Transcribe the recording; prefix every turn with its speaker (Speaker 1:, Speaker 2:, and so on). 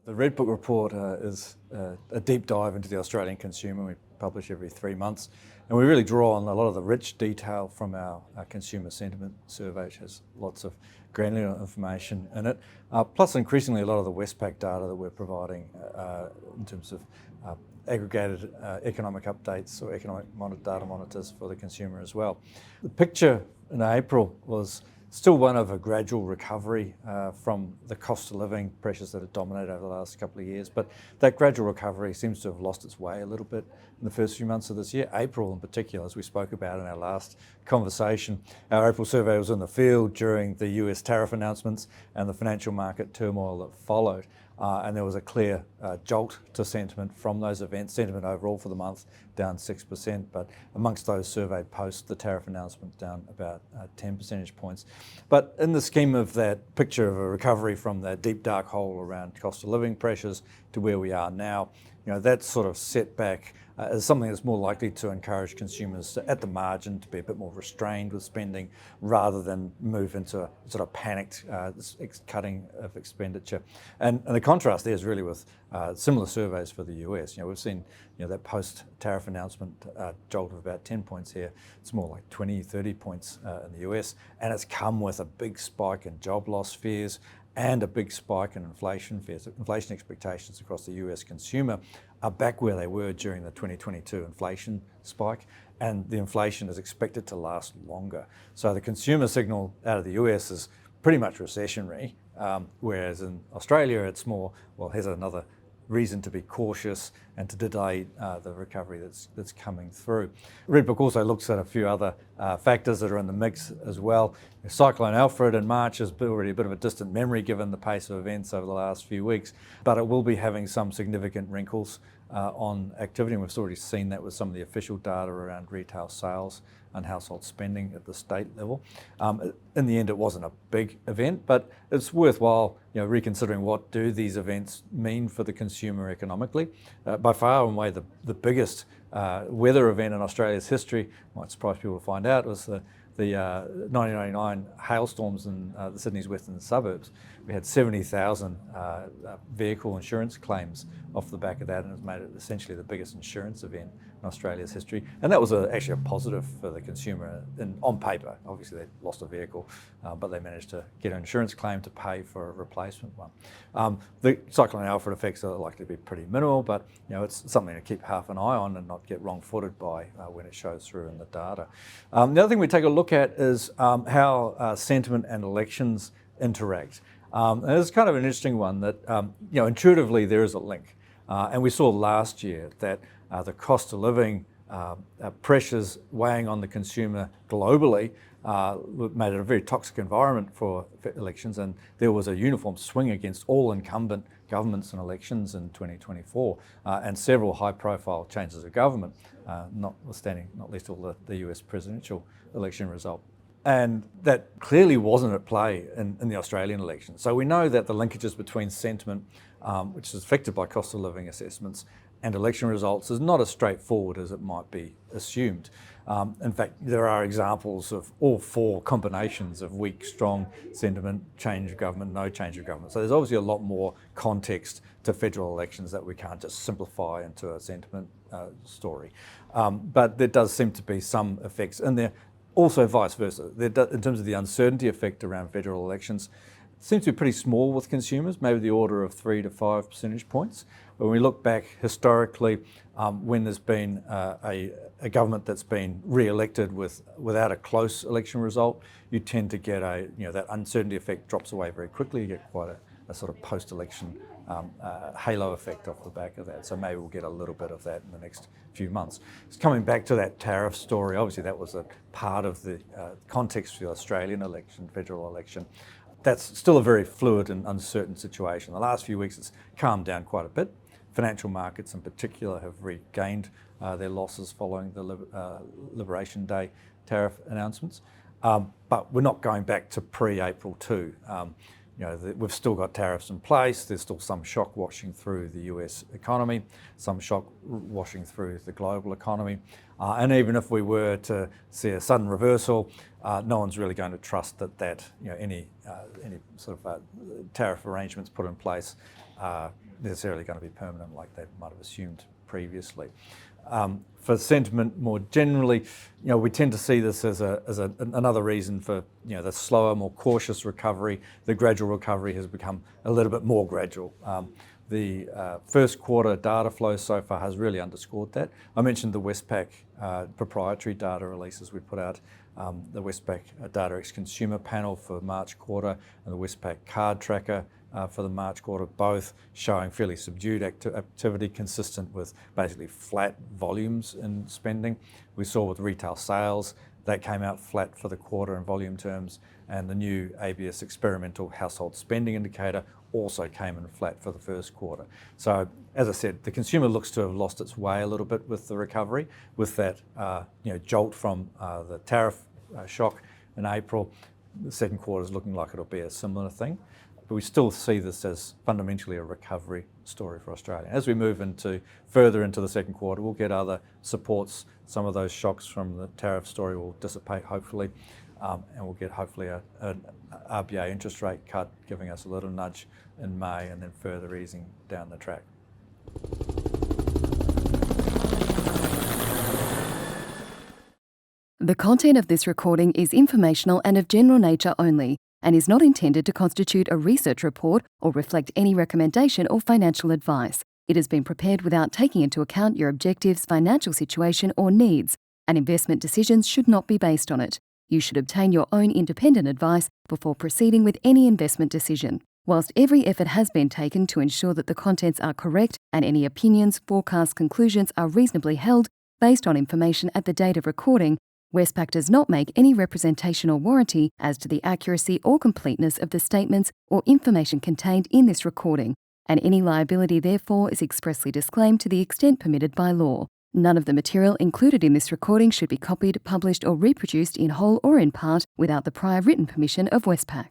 Speaker 1: The Red Book report is a deep dive into the Australian consumer. We publish every 3 months, and we really draw on a lot of the rich detail from our consumer sentiment survey, which has lots of granular information in it, plus increasingly a lot of the Westpac data that we're providing in terms of aggregated economic updates or economic data monitors for the consumer as well. The picture in April was still one of a gradual recovery from the cost of living pressures that have dominated over the last couple of years, but that gradual recovery seems to have lost its way a little bit in the first few months of this year. April in particular, as we spoke about in our last conversation, our April survey was in the field during the US tariff announcements and the financial market turmoil that followed. And there was a clear jolt to sentiment from those events. Sentiment overall for the month down 6%, but amongst those surveyed post the tariff announcement down about 10 percentage points. But in the scheme of that picture of a recovery from that deep dark hole around cost of living pressures to where we are now, that sort of setback is something that's more likely to encourage consumers to, at the margin, to be a bit more restrained with spending rather than move into a sort of panicked cutting of expenditure. And the contrast there is really with similar surveys for the US. We've seen that post-tariff announcement jolt of about 10 points here. It's more like 20, 30 points in the US, and it's come with a big spike in job loss fears and a big spike in inflation fears. Inflation expectations across the US consumer are back where they were during the 2022 inflation spike, and the inflation is expected to last longer. So the consumer signal out of the US is pretty much recessionary, whereas in Australia it's more, well, here's another reason to be cautious and to delay the recovery that's coming through. Red Book also looks at a few other factors that are in the mix as well. Cyclone Alfred in March is already a bit of a distant memory given the pace of events over the last few weeks, but it will be having some significant wrinkles on activity, and we've already seen that with some of the official data around retail sales and household spending at the state level. In the end, it wasn't a big event, but it's worthwhile reconsidering what do these events mean for the consumer economically. By far and away the biggest weather event in Australia's history, might surprise people to find out, was the 1999 hailstorms in the Sydney's western suburbs. We had 70,000 vehicle insurance claims off the back of that, and it's made it essentially the biggest insurance event in Australia's history. And that was actually a positive for the consumer on paper. Obviously they lost a vehicle, but they managed to get an insurance claim to pay for a replacement one. The Cyclone Alfred effects are likely to be pretty minimal, but it's something to keep half an eye on and not get wrong-footed by when it shows through in the data. The other thing we take a look at is how sentiment and elections interact. And it's kind of an interesting one that intuitively there is a link. And we saw last year that the cost of living pressures weighing on the consumer globally made it a very toxic environment for elections, and there was a uniform swing against all incumbent governments and elections in 2024, and several high-profile changes of government, not least all the US presidential election result. And that clearly wasn't at play in the Australian election. So we know that the linkages between sentiment, which is affected by cost of living assessments, and election results is not as straightforward as it might be assumed. In fact, there are examples of all four combinations of weak, strong sentiment, change of government, no change of government. So there's obviously a lot more context to federal elections that we can't just simplify into a sentiment story. But there does seem to be some effects in there. Also vice versa. In terms of the uncertainty effect around federal elections, it seems to be pretty small with consumers, maybe the order of 3 to 5 percentage points. When we look back historically, when there's been a government that's been re-elected without a close election result, you tend to get that uncertainty effect drops away very quickly. You get quite a sort of post-election halo effect off the back of that. So maybe we'll get a little bit of that in the next few months. It's coming back to that tariff story. Obviously, that was a part of the context for the Australian election, federal election. That's still a very fluid and uncertain situation. The last few weeks, it's calmed down quite a bit. Financial markets in particular have regained their losses following the Liberation Day tariff announcements. But we're not going back to pre-April 2. We've still got tariffs in place. There's still some shock washing through the US economy, some shock washing through the global economy. And even if we were to see a sudden reversal, no one's really going to trust that any sort of tariff arrangements put in place necessarily going to be permanent like they might have assumed previously. For sentiment more generally, we tend to see this as another reason for the slower, more cautious recovery. The gradual recovery has become a little bit more gradual. The first quarter data flow so far has really underscored that. I mentioned the Westpac proprietary data releases we put out, the Westpac Data X Consumer Panel for March quarter and the Westpac Card Tracker for the March quarter, both showing fairly subdued activity consistent with basically flat volumes in spending. We saw with retail sales, that came out flat for the quarter in volume terms, and the new ABS experimental household spending indicator also came in flat for the first quarter. So, as I said, the consumer looks to have lost its way a little bit with the recovery, with that jolt from the tariff shock in April. The second quarter is looking like it'll be a similar thing, but we still see this as fundamentally a recovery story for Australia. As we move further into the second quarter, we'll get other supports. Some of those shocks from the tariff story will dissipate, hopefully, and we'll get hopefully an RBA interest rate cut, giving us a little nudge in May, and then further easing down the track.
Speaker 2: The content of this recording is informational and of general nature only, and is not intended to constitute a research report or reflect any recommendation or financial advice. It has been prepared without taking into account your objectives, financial situation, or needs, and investment decisions should not be based on it. You should obtain your own independent advice before proceeding with any investment decision. Whilst every effort has been taken to ensure that the contents are correct and any opinions, forecasts, conclusions are reasonably held based on information at the date of recording, Westpac does not make any representation or warranty as to the accuracy or completeness of the statements or information contained in this recording, and any liability therefore is expressly disclaimed to the extent permitted by law. None of the material included in this recording should be copied, published, or reproduced in whole or in part without the prior written permission of Westpac.